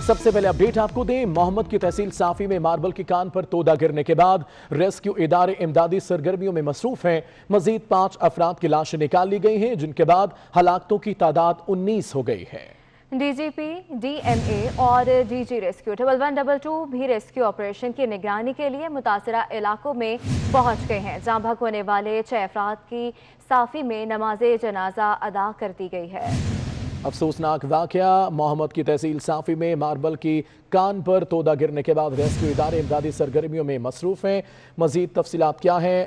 سب سے پہلے اپڈیٹ آپ کو دیں، محمد کی تحصیل صافی میں ماربل کی کان پر تودا گرنے کے بعد ریسکیو ادارے امدادی سرگرمیوں میں مصروف ہیں۔ مزید 5 افراد کی لاشیں نکال لی گئی ہیں، جن کے بعد ہلاکتوں کی تعداد 19 ہو گئی ہے۔ D G P, D M اے اور ڈی جی ریسکیو 1122 بھی ریسکیو آپریشن کی نگرانی کے لیے متاثرہ علاقوں میں پہنچ گئے ہیں۔ جاں بحق ہونے والے 6 افراد کی صافی میں نماز جنازہ ادا کر دی گئی ہے۔ افسوسناک واقعہ، محمد کی تحصیل صافی میں ماربل کی کان پر تودا گرنے کے بعد ریسکیو ادارے امدادی سرگرمیوں میں مصروف ہیں۔ مزید تفصیلات کیا ہیں؟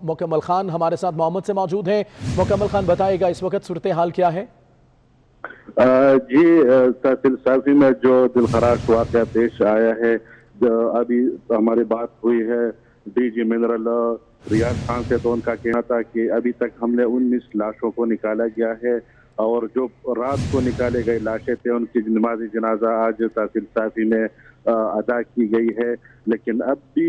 مکمل خان ہمارے ساتھ محمد سے موجود ہیں۔ مکمل خان بتائے گا اس وقت صورتحال کیا ہے؟ جی، تحصیل صافی میں جو دلخراش واقعہ پیش آیا ہے، ابھی ہماری بات ہوئی ہے ڈی جی منرل ریاض خان سے، تو ان کا کہنا تھا کہ ابھی تک ہم نے 19 لاشوں کو نکالا گیا ہے، اور جو رات کو نکالے گئے لاشیں تھے ان کی نماز جنازہ آج تحصیل صافی میں ادا کی گئی ہے۔ لیکن اب بھی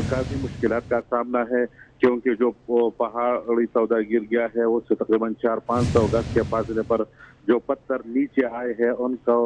کافی مشکلات کا سامنا ہے، کیونکہ جو پہاڑی تودا گر گیا ہے اس سے تقریباً 400-500 گز کے فاصلے پر جو پتھر نیچے آئے ہیں ان کو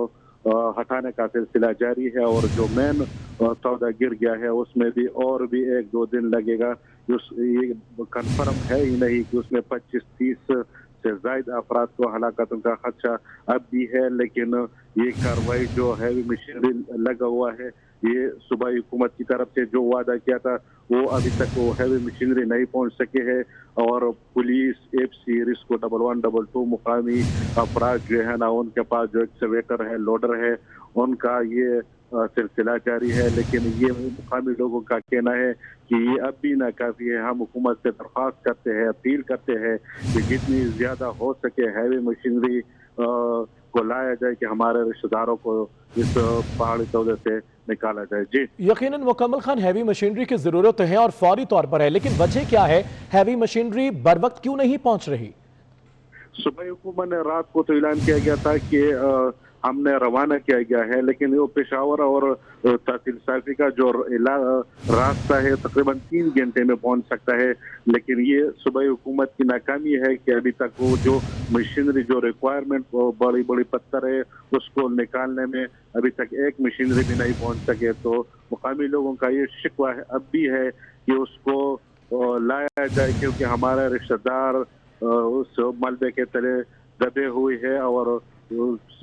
ہٹانے کا سلسلہ جاری ہے، اور جو مین تودا گر گیا ہے اس میں بھی اور بھی 1-2 دن لگے گا۔ یہ کنفرم ہے ہی نہیں کہ اس میں 25-30 سے زائد افراد کو ہلاکتوں کا خدشہ اب بھی ہے، لیکن یہ کاروائی جو ہیوی مشینری لگا ہوا ہے، یہ صوبائی حکومت کی طرف سے جو وعدہ کیا تھا وہ ابھی تک وہ ہیوی مشینری نہیں پہنچ سکے ہے، اور پولیس، ایف سی، ریسکو 1122 مقامی افراد جو ہے نا، ان کے پاس جو ایکسکیویٹر ہے، لوڈر ہے، ان کا یہ سلسلہ جاری ہے۔ لیکن یہ مقامی لوگوں کا کہنا ہے کہ یہ اب بھی ناکافی ہے۔ ہم حکومت سے درخواست کرتے ہیں، اپیل کرتے ہیں کہ جتنی زیادہ ہو سکے ہیوی مشینری کو لایا جائے کہ ہمارے رشتہ داروں کو اس پہاڑی تودے سے نکالا جائے۔ جی یقیناً مکمل خان، ہیوی مشینری کی ضرورت ہے اور فوری طور پر ہے، لیکن وجہ کیا ہے؟ ہیوی مشینری بر وقت کیوں نہیں پہنچ رہی؟ صوبائی حکومت نے رات کو تو اعلان کیا گیا تھا کہ ہم نے روانہ کیا گیا ہے، لیکن وہ پشاور اور تحصیل صافی کا جو راستہ ہے تقریباً 3 گھنٹے میں پہنچ سکتا ہے، لیکن یہ صوبائی حکومت کی ناکامی ہے کہ ابھی تک وہ جو مشینری جو ریکوائرمنٹ بڑی بڑی پتھر ہے اس کو نکالنے میں ابھی تک ایک مشینری بھی نہیں پہنچ سکے۔ تو مقامی لوگوں کا یہ شکوہ اب بھی ہے کہ اس کو لایا جائے، کیونکہ ہمارے رشتہ دار اس ملبے کے تلے دبے ہوئے ہے، اور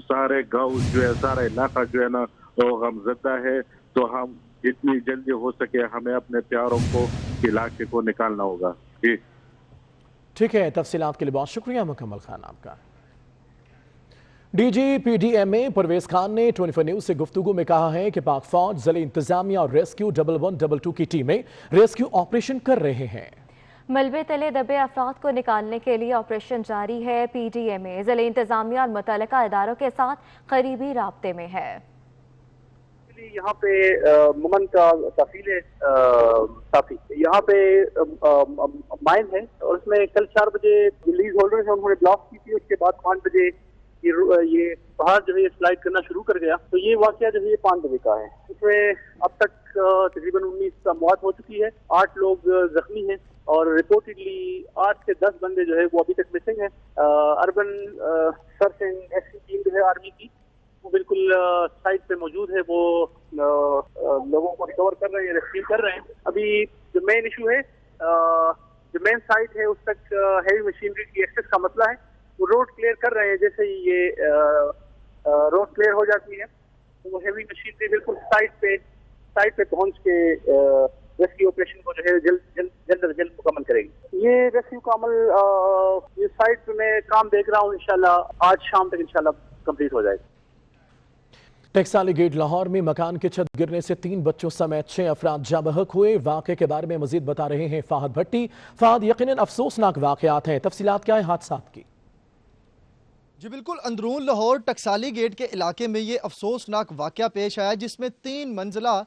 سارے گاؤں جو ہے، سارا علاقہ جو ہے نا وہ غمزدہ ہے۔ تو ہم جتنی جلدی ہو سکے ہمیں اپنے پیاروں کو علاقے کو نکالنا ہوگا۔ جی ٹھیک ہے، تفصیلات کے لیے بہت شکریہ مکمل خان آپ کا۔ D G P D M A Parvez Khan نے 24 نیوز سے گفتگو میں کہا ہے کہ پاک فوج، ضلعی انتظامیہ اور ریسکیو 1122 کی ٹیمیں ریسکیو آپریشن کر رہے ہیں۔ ملبے تلے دبے افراد کو نکالنے کے لیے آپریشن جاری ہے۔ پی ڈی ایم اے ضلعی انتظامیہ اور متعلقہ اداروں کے ساتھ قریبی رابطے میں ہے۔ یہاں پہ ممن کا تحصیل ہے صافی، یہاں پہ مائن ہے، اور اس میں کل 4 بجے لیز ہولڈر ہیں انہوں نے بلاک کی تھی، اس کے بعد 5 بجے یہ پہاڑ جو ہے سلائڈ کرنا شروع کر گیا۔ تو یہ واقعہ جو ہے یہ 5 بجے کا ہے۔ اس میں اب تک تقریباً 19 اموات ہو چکی ہے، 8 لوگ زخمی ہیں، اور رپورٹڈلی 8 سے 10 بندے جو ہے وہ ابھی تک مسنگ ہیں۔ Urban search and action team جو ہے آرمی کی، وہ بالکل سائٹ پہ موجود ہے، وہ لوگوں کو ریکور کر رہے ہیں، ریسکیو کر رہے ہیں۔ ابھی جو مین ایشو ہے، جو مین سائٹ ہے اس تک ہیوی مشینری کی ایکسس کا مسئلہ ہے، وہ روڈ کلیئر کر رہے ہیں۔ جیسے ہی یہ روڈ کلیئر ہو جاتی ہے تو وہ ہیوی مشینری بالکل سائٹ پہ پہنچ کے ریسکیو آپریشن کو جو ہے جلد از جلد مکمل کرے گی۔ یہ ریسکیو کا عمل یہ سائٹ پہ میں کام دیکھ رہا ہوں، انشاءاللہ آج شام تک انشاءاللہ کمپلیٹ ہو جائے گا۔ ٹیکسالی گیٹ لاہور میں مکان کی چھت گرنے سے 3 بچوں سمیت 6 افراد جاں بحق ہوئے۔ واقعے کے بارے میں مزید بتا رہے ہیں فہد بھٹی۔ فہد، یقیناً افسوسناک واقعات ہیں، تفصیلات کیا ہیں حادثات کی؟ جی بالکل، اندرون لاہور ٹکسالی گیٹ کے علاقے میں یہ افسوسناک واقعہ پیش آیا، جس میں 3 منزلہ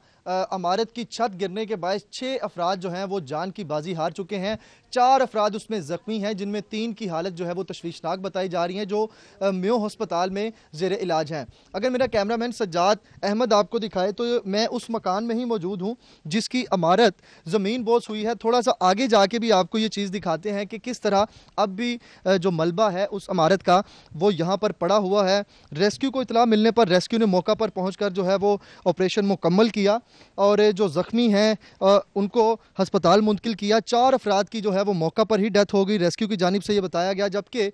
عمارت کی چھت گرنے کے باعث 6 افراد جو ہیں وہ جان کی بازی ہار چکے ہیں۔ 4 افراد اس میں زخمی ہیں، جن میں 3 کی حالت جو ہے وہ تشویشناک بتائی جا رہی ہیں، جو میو ہسپتال میں زیر علاج ہیں۔ اگر میرا کیمرامین سجاد احمد آپ کو دکھائے تو میں اس مکان میں ہی موجود ہوں جس کی عمارت زمین بوس ہوئی ہے۔ تھوڑا سا آگے جا کے بھی آپ کو یہ چیز دکھاتے ہیں کہ کس طرح اب بھی جو ملبہ ہے اس عمارت کا وہ یہاں پر پڑا ہوا ہے۔ ریسکیو کو اطلاع ملنے پر ریسکیو نے موقع پر پہنچ کر جو ہے وہ آپریشن مکمل کیا اور جو زخمی ہیں ان کو ہسپتال منتقل کیا۔ 4 افراد کی جو ہے وہ موقع پر ہی ڈیتھ ہو گئی، ریسکیو کی جانب سے یہ بتایا گیا، جبکہ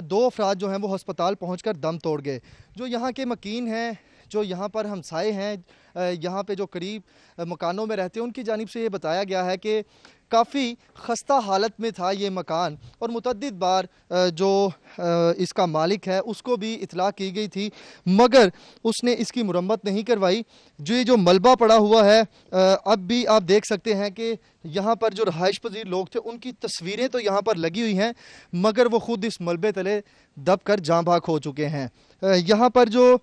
2 افراد جو ہیں وہ ہسپتال پہنچ کر دم توڑ گئے۔ جو یہاں کے مکین ہیں، جو یہاں پر ہمسائے ہیں، یہاں پہ جو قریب مکانوں میں رہتے ہیں، ان کی جانب سے یہ بتایا گیا ہے کہ کافی خستہ حالت میں تھا یہ مکان، اور متعدد بار جو اس کا مالک ہے اس کو بھی اطلاع کی گئی تھی، مگر اس نے اس کی مرمت نہیں کروائی۔ جو ملبہ پڑا ہوا ہے، اب بھی آپ دیکھ سکتے ہیں کہ یہاں پر جو رہائش پذیر لوگ تھے ان کی تصویریں تو یہاں پر لگی ہوئی ہیں، مگر وہ خود اس ملبے تلے دب کر جاں بحق ہو چکے ہیں۔ یہاں پر جو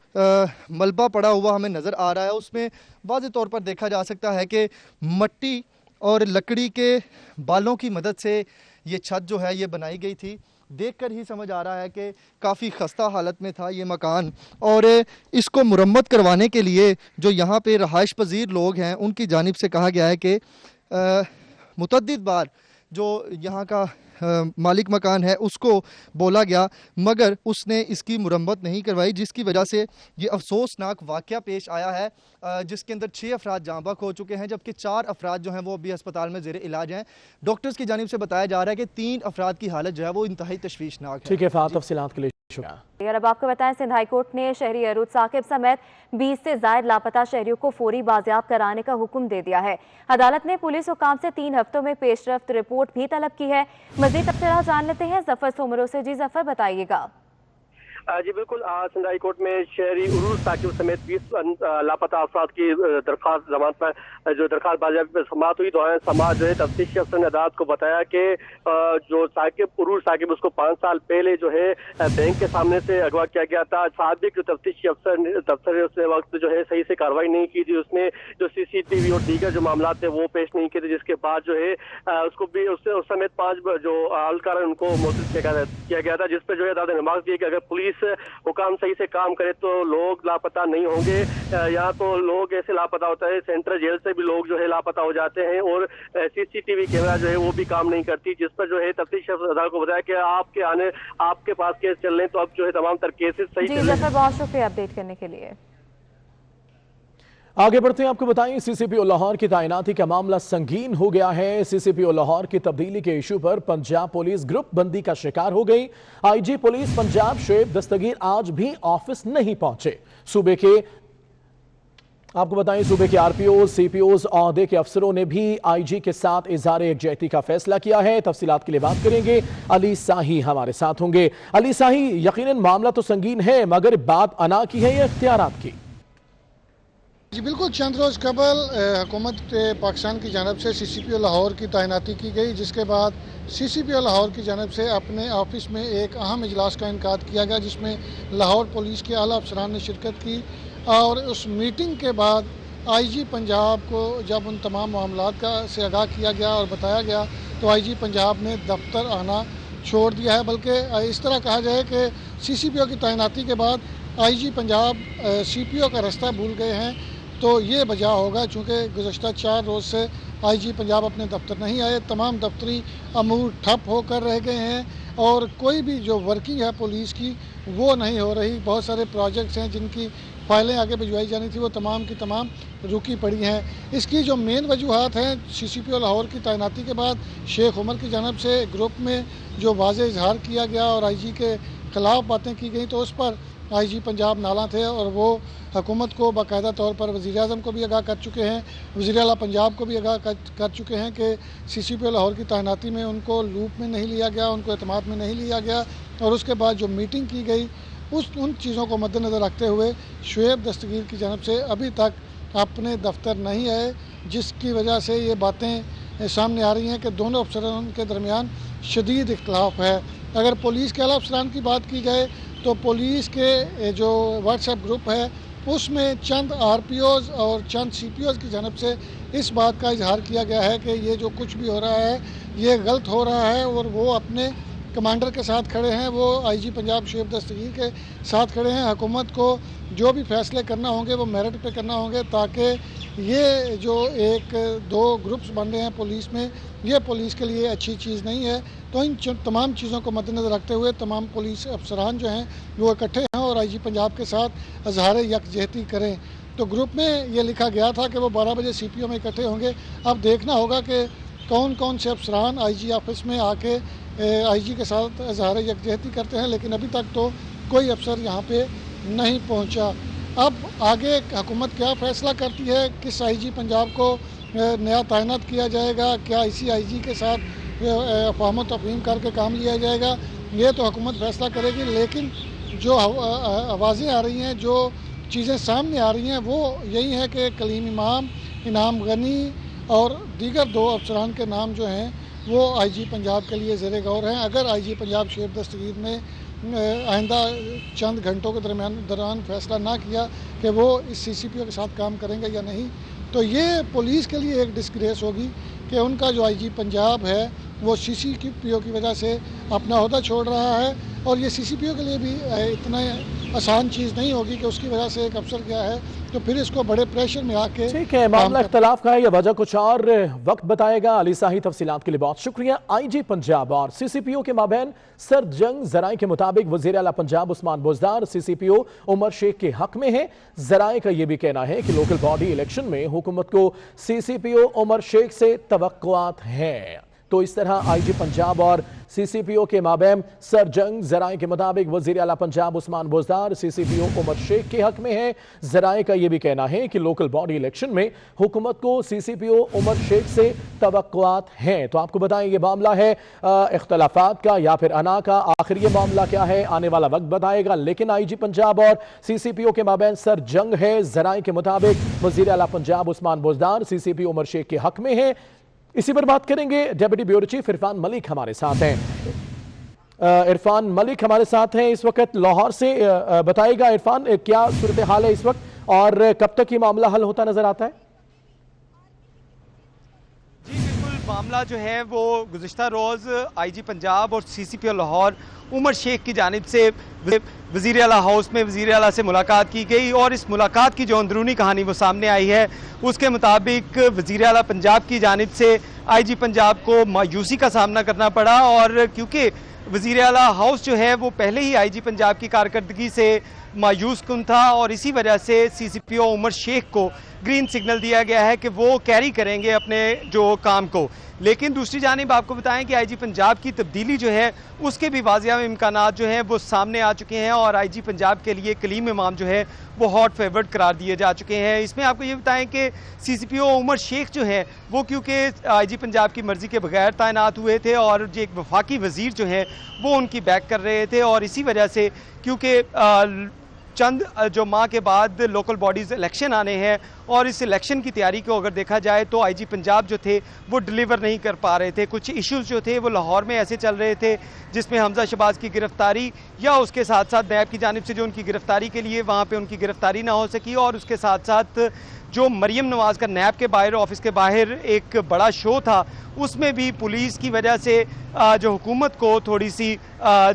ملبہ پڑا ہوا ہمیں نظر آ رہا ہے اس میں واضح طور پر دیکھا جا سکتا ہے کہ مٹی اور لکڑی کے بالوں کی مدد سے یہ چھت جو ہے یہ بنائی گئی تھی۔ دیکھ کر ہی سمجھ آ رہا ہے کہ کافی خستہ حالت میں تھا یہ مکان، اور اس کو مرمت کروانے کے لیے جو یہاں پہ رہائش پذیر لوگ ہیں ان کی جانب سے کہا گیا ہے کہ متعدد بار جو یہاں کا مالک مکان ہے اس کو بولا گیا، مگر اس نے اس کی مرمت نہیں کروائی، جس کی وجہ سے یہ افسوسناک واقعہ پیش آیا ہے، جس کے اندر 6 افراد جاں بحق ہو چکے ہیں، جبکہ 4 افراد جو ہیں وہ ابھی ہسپتال میں زیر علاج ہیں۔ ڈاکٹرز کی جانب سے بتایا جا رہا ہے کہ 3 افراد کی حالت جو ہے وہ انتہائی تشویشناک ہے۔ ٹھیک ہے فہد، تفصیلات کے لیے شکریہ۔ اور اب آپ کو بتائیں سندھ ہائی کورٹ نے شہری ارود ثاقب سمیت 20 سے زائد لاپتہ شہریوں کو فوری بازیاب کرانے کا حکم دے دیا ہے۔ عدالت نے پولیس حکام سے 3 ہفتوں میں پیش رفت رپورٹ بھی طلب کی ہے۔ مزید تفصیلات جان لیتے ہیں ظفر سومرو سے۔ جی ظفر، بتائیے گا۔ جی بالکل، سندھ ہائی کورٹ میں شہری عروج ثاقب سمیت 20 لاپتہ افراد کی درخواست ضمانت پر جو درخواست بازیابی پر سماعت ہوئی، دوران سماعت جو ہے تفتیشی افسر نے عدالت کو بتایا کہ جو عروج ثاقب اس کو 5 سال پہلے جو ہے بینک کے سامنے سے اغوا کیا گیا تھا۔ سابق جو تفتیشی افسر نے اس وقت جو ہے صحیح سے کارروائی نہیں کی تھی، اس نے جو CCTV اور دیگر جو معاملات تھے وہ پیش نہیں کیے تھے، جس کے بعد جو ہے اس کو بھی اس سمیت 5 جو اہلکار ان کو معطل کیا گیا تھا، جس پہ جو ہے عدالت نے ریمارک دیا کہ اگر پولیس حکام صحیح سے کام کرے تو لوگ لاپتہ نہیں ہوں گے۔ یہاں تو لوگ ایسے لاپتہ ہوتا ہے، سینٹرل جیل سے بھی لوگ جو ہے لاپتہ ہو جاتے ہیں، اور CCTV کیمرہ جو ہے وہ بھی کام نہیں کرتی، جس پر جو ہے تفتیش عدالت کو بتایا کہ آپ کے پاس کیس چل رہے ہیں تو اب جو ہے تمام تر کیسز صحیح چل رہے ہیں۔ جی ظفر، بہت شکریہ اپڈیٹ کرنے کے لیے۔ آگے بڑھتے ہیں، آپ کو بتائیں CCPO لاہور کی تعیناتی کا معاملہ سنگین ہو گیا ہے۔ CCPO لاہور کی تبدیلی کے ایشو پر پنجاب پولیس گروپ بندی کا شکار ہو گئی۔ IG پولیس پنجاب شعیب دستگیر آج بھی آفس نہیں پہنچے۔ آپ کو بتائیں صوبے کے RPOs CPOs عہدے کے افسروں نے بھی IG کے ساتھ اظہار یکجہتی کا فیصلہ کیا ہے۔ تفصیلات کے لیے بات کریں گے، علی ساہی ہمارے ساتھ ہوں گے۔ علی ساہی، یقیناً معاملہ تو سنگین ہے، مگر بات انا کی ہے یا اختیارات کی؟ جی بالکل، چند روز قبل حکومت پاکستان کی جانب سے CCPO لاہور کی تعیناتی کی گئی، جس کے بعد CCPO لاہور کی جانب سے اپنے آفس میں ایک اہم اجلاس کا انعقاد کیا گیا، جس میں لاہور پولیس کے اعلیٰ افسران نے شرکت کی، اور اس میٹنگ کے بعد IG پنجاب کو جب ان تمام معاملات سے آگاہ کیا گیا اور بتایا گیا تو IG پنجاب نے دفتر آنا چھوڑ دیا ہے، بلکہ اس طرح کہا جائے کہ CCPO کی تعیناتی کے بعد IG پنجاب CPO کا راستہ بھول گئے ہیں۔ تو یہ وجہ ہوگا چونکہ گزشتہ 4 روز سے IG پنجاب اپنے دفتر نہیں آئے، تمام دفتری امور ٹھپ ہو کر رہ گئے ہیں، اور کوئی بھی جو ورکنگ ہے پولیس کی وہ نہیں ہو رہی۔ بہت سارے پروجیکٹس ہیں جن کی فائلیں آگے بھجوائی جانی تھی، وہ تمام کی تمام رکی پڑی ہیں۔ اس کی جو مین وجوہات ہیں، CCPO لاہور کی تعیناتی کے بعد شیخ عمر کی جانب سے گروپ میں جو واضح اظہار کیا گیا اور IG کے خلاف باتیں کی گئیں، تو اس پر IG پنجاب نالاں تھے، اور وہ حکومت کو باقاعدہ طور پر وزیر اعظم کو بھی آگاہ کر چکے ہیں، وزیر اعلیٰ پنجاب کو بھی آگاہ کر چکے ہیں کہ CCPO لاہور کی تعیناتی میں ان کو لوپ میں نہیں لیا گیا، ان کو اعتماد میں نہیں لیا گیا، اور اس کے بعد جو میٹنگ کی گئی ان چیزوں کو مد نظر رکھتے ہوئے شعیب دستگیر کی جانب سے ابھی تک اپنے دفتر نہیں آئے، جس کی وجہ سے یہ باتیں سامنے آ رہی ہیں کہ دونوں افسران کے درمیان شدید اختلاف ہے۔ اگر پولیس کے اعلیٰ افسران کی بات کی جائے تو پولیس کے جو واٹس ایپ گروپ ہے اس میں چند RPOs اور چند CPOs کی جانب سے اس بات کا اظہار کیا گیا ہے کہ یہ جو کچھ بھی ہو رہا ہے یہ غلط ہو رہا ہے، اور وہ اپنے کمانڈر کے ساتھ کھڑے ہیں، وہ IG پنجاب شعیب دستگیر کے ساتھ کھڑے ہیں۔ حکومت کو جو بھی فیصلے کرنا ہوں گے وہ میرٹ پہ کرنا ہوں گے، تاکہ یہ جو ایک دو گروپس بن رہے ہیں پولیس میں، یہ پولیس کے لیے اچھی چیز نہیں ہے۔ تو ان تمام چیزوں کو مد نظر رکھتے ہوئے تمام پولیس افسران جو ہیں وہ اکٹھے ہیں اور IG پنجاب کے ساتھ اظہار یکجہتی کریں۔ تو گروپ میں یہ لکھا گیا تھا کہ وہ 12 بجے CPO میں اکٹھے ہوں گے۔ اب دیکھنا ہوگا کہ کون کون سے افسران IG آفس میں آ کے IG کے ساتھ اظہار یکجہتی کرتے ہیں، لیکن ابھی تک تو کوئی افسر یہاں پہ نہیں پہنچا۔ اب آگے حکومت کیا فیصلہ کرتی ہے، کس IG پنجاب کو نیا تعینات کیا جائے گا، کیا اسی IG کے ساتھ افہام و تفہیم کر کے کام لیا جائے گا، یہ تو حکومت فیصلہ کرے گی۔ لیکن جو آوازیں آ رہی ہیں، جو چیزیں سامنے آ رہی ہیں، وہ یہی ہے کہ کلیم امام، انعام غنی اور دیگر 2 افسران کے نام جو ہیں وہ IG پنجاب کے لیے زیر غور ہیں۔ اگر IG پنجاب شعیب دستگیر نے آئندہ چند گھنٹوں کے دوران فیصلہ نہ کیا کہ وہ اس CCPO کے ساتھ کام کریں گے یا نہیں، تو یہ پولیس کے لیے ایک ڈسگریس ہوگی کہ ان کا جو IG پنجاب ہے وہ CCPO کی وجہ سے اپنا عہدہ چھوڑ رہا ہے، اور یہ CCPO کے لیے بھی اتنا آسان چیز نہیں ہوگی کہ اس کی وجہ سے ایک افسر گیا ہے تو پھر اس کو بڑے پریشر میں آ کے ٹھیک ہے، معاملہ اختلاف کا ہے یا وجہ کچھ اور، وقت بتائے گا۔ علی صاحی تفصیلات کے لیے بہت شکریہ۔ IG پنجاب اور CCPO کے مابین سرد جنگ، ذرائع کے مطابق وزیر اعلیٰ پنجاب عثمان بزدار CCPO عمر شیخ کے حق میں ہیں۔ ذرائع کا یہ بھی کہنا ہے کہ لوکل باڈی الیکشن میں حکومت کو CCPO عمر شیخ سے توقعات ہیں۔ تو اس طرح IG پنجاب اور CCPO کے مابین سر جنگ، ذرائع کے مطابق وزیر اعلیٰ پنجاب عثمان بزدار CCPO عمر شیخ کے حق میں ہے۔ ذرائع کا یہ بھی کہنا ہے کہ لوکل باڈی الیکشن میں حکومت کو CCPO عمر شیخ سے توقعات ہیں۔ تو آپ کو بتائیں یہ معاملہ ہے اختلافات کا یا پھر انا کا، آخر یہ معاملہ کیا ہے آنے والا وقت بتائے گا، لیکن IG پنجاب اور CCPO کے مابین سر جنگ ہے۔ ذرائع کے مطابق وزیر اعلیٰ پنجاب عثمان بزدار CCPO عمر شیخ کے حق میں ہے۔ اسی پر بات کریں گے، ڈیپٹی بیورو چیف عرفان ملک ہمارے ساتھ ہیں۔ عرفان ملک ہمارے ساتھ ہیں اس وقت لاہور سے۔ بتائے گا عرفان کیا صورتحال ہے اس وقت اور کب تک یہ معاملہ حل ہوتا نظر آتا ہے؟ جی بالکل، معاملہ جو ہے وہ گزشتہ روز IG پنجاب اور CCPO لاہور عمر شیخ کی جانب سے وزیر اعلیٰ ہاؤس میں وزیر اعلیٰ سے ملاقات کی گئی، اور اس ملاقات کی جو اندرونی کہانی وہ سامنے آئی ہے اس کے مطابق وزیر اعلیٰ پنجاب کی جانب سے IG پنجاب کو مایوسی کا سامنا کرنا پڑا، اور کیونکہ وزیر اعلیٰ ہاؤس جو ہے وہ پہلے ہی IG پنجاب کی کارکردگی سے مایوس کن تھا، اور اسی وجہ سے CCPO عمر شیخ کو گرین سگنل دیا گیا ہے کہ وہ کیری کریں گے اپنے جو کام کو۔ لیکن دوسری جانب آپ کو بتائیں کہ IG پنجاب کی تبدیلی جو ہے اس کے بھی واضح امکانات جو ہیں وہ سامنے آ چکے ہیں، اور IG پنجاب کے لیے کلیم امام جو ہے وہ ہاٹ فیورڈ قرار دیے جا چکے ہیں۔ اس میں آپ کو یہ بتائیں کہ CCPO عمر شیخ جو ہیں وہ کیونکہ IG پنجاب کی مرضی کے بغیر تعینات ہوئے تھے، اور جو ایک وفاقی وزیر جو ہیں وہ ان کی بیک کر رہے تھے، اور اسی وجہ سے کیونکہ چند جو ماہ کے بعد لوکل باڈیز الیکشن آنے ہیں، اور اس الیکشن کی تیاری کو اگر دیکھا جائے تو IG پنجاب جو تھے وہ ڈیلیور نہیں کر پا رہے تھے۔ کچھ ایشوز جو تھے وہ لاہور میں ایسے چل رہے تھے جس میں حمزہ شہباز کی گرفتاری، یا اس کے ساتھ ساتھ نیب کی جانب سے جو ان کی گرفتاری کے لیے وہاں پہ ان کی گرفتاری نہ ہو سکی، اور اس کے ساتھ ساتھ جو مریم نواز کا نیب کے باہر آفس کے باہر ایک بڑا شو تھا، اس میں بھی پولیس کی وجہ سے جو حکومت کو تھوڑی سی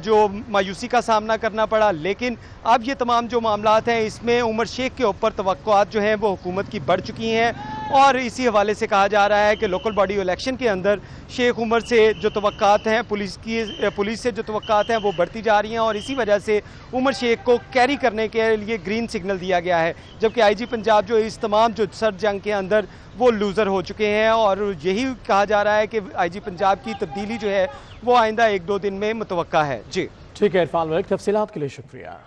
جو مایوسی کا سامنا کرنا پڑا۔ لیکن اب یہ تمام جو معاملات ہیں اس میں عمر شیخ کے اوپر توقعات جو ہیں وہ حکومت کی بڑھ چکی ہیں، اور اسی حوالے سے کہا جا رہا ہے کہ لوکل باڈی الیکشن کے اندر شیخ عمر سے جو توقعات ہیں پولیس سے جو توقعات ہیں وہ بڑھتی جا رہی ہیں، اور اسی وجہ سے عمر شیخ کو کیری کرنے کے لیے گرین سگنل دیا گیا ہے، جبکہ IG پنجاب جو اس تمام جو سرد جنگ کے اندر وہ لوزر ہو چکے ہیں، اور یہی کہا جا رہا ہے کہ IG پنجاب کی تبدیلی جو ہے وہ آئندہ 1-2 دن میں متوقع ہے۔ جی ٹھیک ہے عرفان ملک، تفصیلات کے لیے شکریہ۔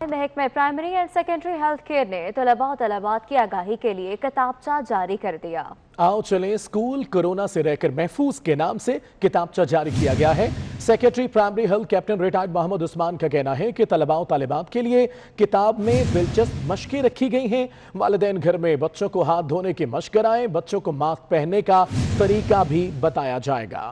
محکمہ primary and secondary health care نے طلباء و طالبات کی آگاہی کے لیے کتابچہ جاری کر دیا۔ آؤ چلیں اسکول کورونا سے رہ کر محفوظ کے نام سے کتابچہ جاری کیا گیا ہے۔ Secretary primary health captain retired Muhammad Usman کا کہنا ہے کہ طلباء و طالبات کے لیے کتاب میں دلچسپ مشقیں رکھی گئی ہیں۔ والدین گھر میں بچوں کو ہاتھ دھونے کی مشق کرائیں، بچوں کو ماسک پہننے کا طریقہ بھی بتایا جائے گا۔